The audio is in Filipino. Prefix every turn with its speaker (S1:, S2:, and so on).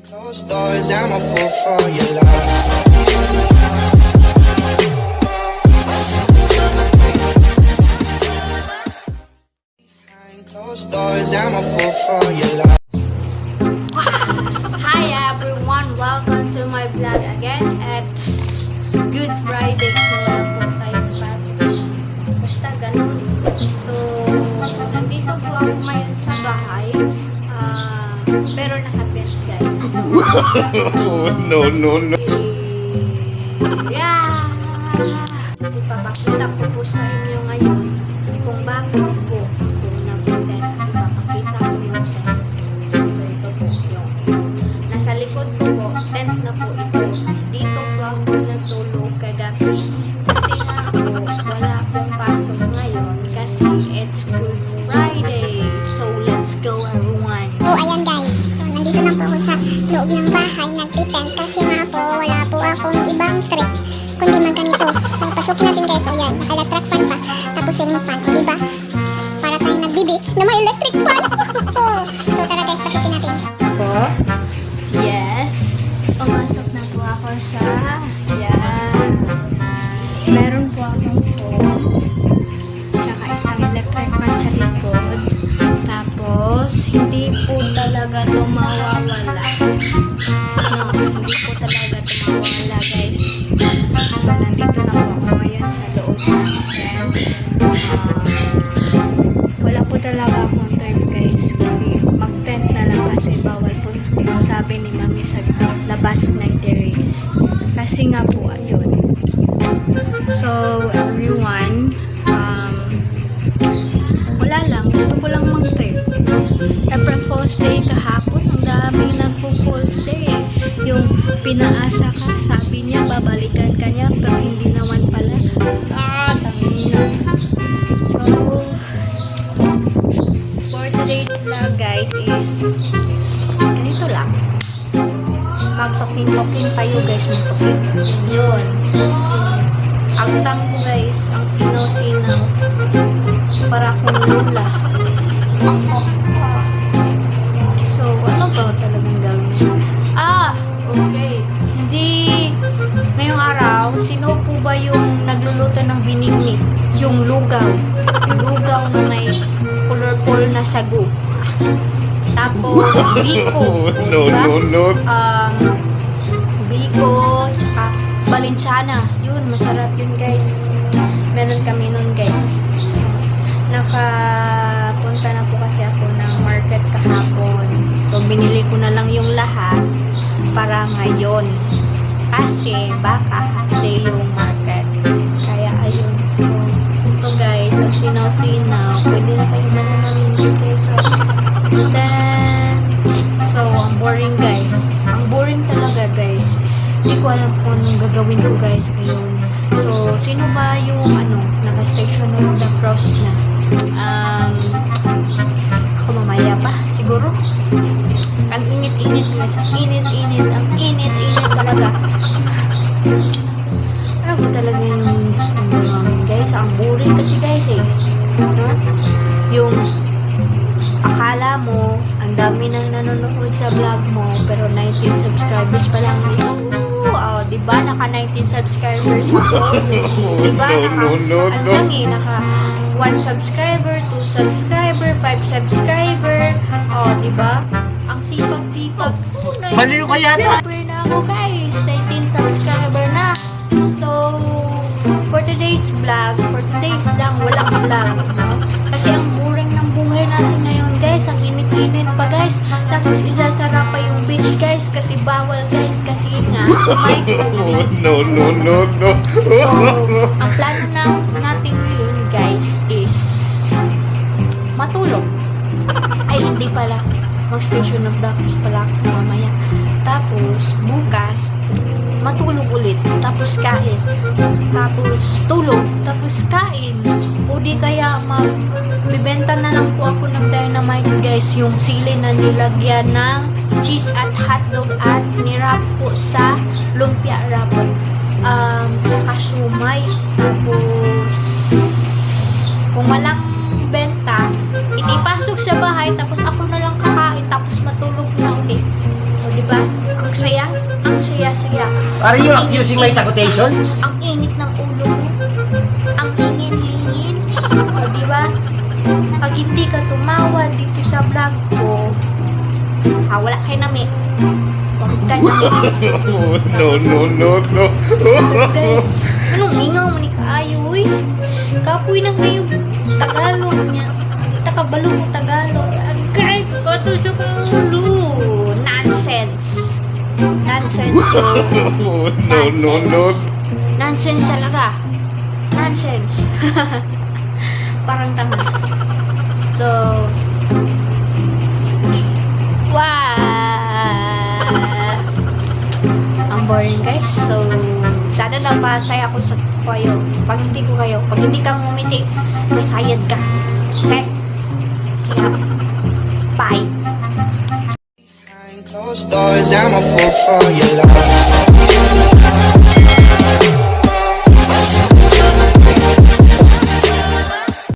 S1: Closed doors, I'm a fool for your love. Behind closed doors, I'm a fool for your love.
S2: Hi everyone! Welcome to my vlog again at Good Friday. So, wala po tayong pasok. Basta ganun. So, nandito po ako ngayon sa bahay. Pero naka-tent guys.
S1: No.
S2: Yeah! Kasi papakita ko po sa inyo ngayon kung bakit po kung nag-tent. Papakita ko yung tent. So, ito po yung nasa likod ko po, tent na po ito. Dito po ako natulog kagabi. Kasi nga po, wala akong pasok ngayon kasi it's Good Friday. So, let's go everyone.
S3: So, ayan guys. So, nandito na po ako sa loob ng bahay, nagtitent kasi nga po, wala po akong ibang trip kundi man ganito. So, pasok natin guys. So, yan. Naka-electric fan pa. Tapos ceiling fan. O, diba? Para tayong nagbi-beach na may electric fan. So, tara guys, pasukin natin.
S2: Po? Yes. Pumasok na po ako sa yan. Meron po akong phone. Tsaka isang electric fan sa likod. Tapos, hindi po talaga ito mawawala. No, hindi po talaga ito mawawala guys. So, nandito na po ako ngayon sa loob ng tent. Wala po talaga akong time guys. Kundi mag-tent na lang kasi bawal po sabi ni mami sa labas ng terrace. Kasi nga po, ayun. So, everyone, wala lang. Gusto ko lang mag-trip. April Fool's Day kahapon, ang dami nagpo-Fool's Day. Yung pinaasa ka, sabi niya, babalikan ka niya, pero hindi naman pala. Tangina. So, for today's vlog, guys, is ganito lang. Mag-talking tayo, guys. Mag-talking. Yun. Ang tang ko, guys, ang sinaw-sinaw. Para akong lula. So, ano ba talagang gawin? Okay. Hindi, ngayong araw, sino po ba yung nagluluto ng binigni? Yung lugaw. Yung lugaw na may colorful na sago. Tapos, biko.
S1: No.
S2: Biko, tsaka Balenciana. Yun, masarap yun, guys. Meron kami nun, guys. Nakapunta na po kasi ako ng market kahapon. So, binili ko na lang yung lahat para ngayon. Kasi, baka half-day yung market. Kaya, ayun. Ito, guys. Ang sinaw-sinaw. Pwede na kayo mananamin guys. So, ang boring, guys. Ang boring talaga, guys. Hindi ko alam kung anong gagawin ko, guys, ngayon. So, sino ba yung, naka-station of the cross na? Ako mamaya pa, siguro. Ang init-init, guys. Ang init-init. Ang init-init talaga. Ano ba talaga yung gusto namin, guys? Ang boring kasi, guys, eh. No? Yung akala mo, ang dami nang nanonood sa vlog mo, pero 19 subscribers pa lang. Diba? Naka 19 subscribers ako. Diba? Naka 1 subscriber, 2 subscriber, 5 subscriber. Diba? Ang sipag-sipag.
S4: Baliw ka yata.
S2: Subscriber na ako, guys. 19 subscriber na. So, for today's vlog, lang, walang vlog. No? Kasi ang boring ng buhay natin ngayon, guys. Ang init-init pa, guys. Tapos isasara pa yung beach, guys. Kasi bawal, guys. Kasi nga, may COVID.
S1: No.
S2: So, ang plano natin ngayon, guys, is matulog. Ay, hindi pala. Mag-station of the cross pala ako mamaya. Tapos, bukas, matulog ulit. Tapos, kain. Tapos, tulog. Tapos, kain. O di kaya, bibenta na lang po ako ng dynamite, guys. Yung sili na nilagyan ng cheese at hotdog at nirap po sa lumpia wrap. Tsaka shumay. Tapos, kung walang benta, itipasok sa bahay, tapos ako na lang kakain, tapos matulog na ulit. O, diba? Ang saya. Ang saya-saya.
S4: Are you accusing my takutation?
S2: Ang init ng ulo mo. Ang ingin-ingin. O, diba? Pag hindi ka tumawa dito sa vlog ko, wala kayo nami. Huwag ka na.
S5: No.
S2: Guys, anong ingaw mo ni Kaayo, uy? Kapoy na kayo. Tagalog niya. Takabalo mo Tagalog. Guys, kato sa ulo. Nonsense. Nonsense.
S5: No.
S2: Nonsense talaga. Nonsense. Parang tanga. So, ang boring guys. So, sana lang pasaya ako sa kayo. Pag hindi ko kayo, pag hindi ka ngumiti, masayad ka. Okay? Kaya, bye.
S1: Behind closed doors, I'm a fool for your love.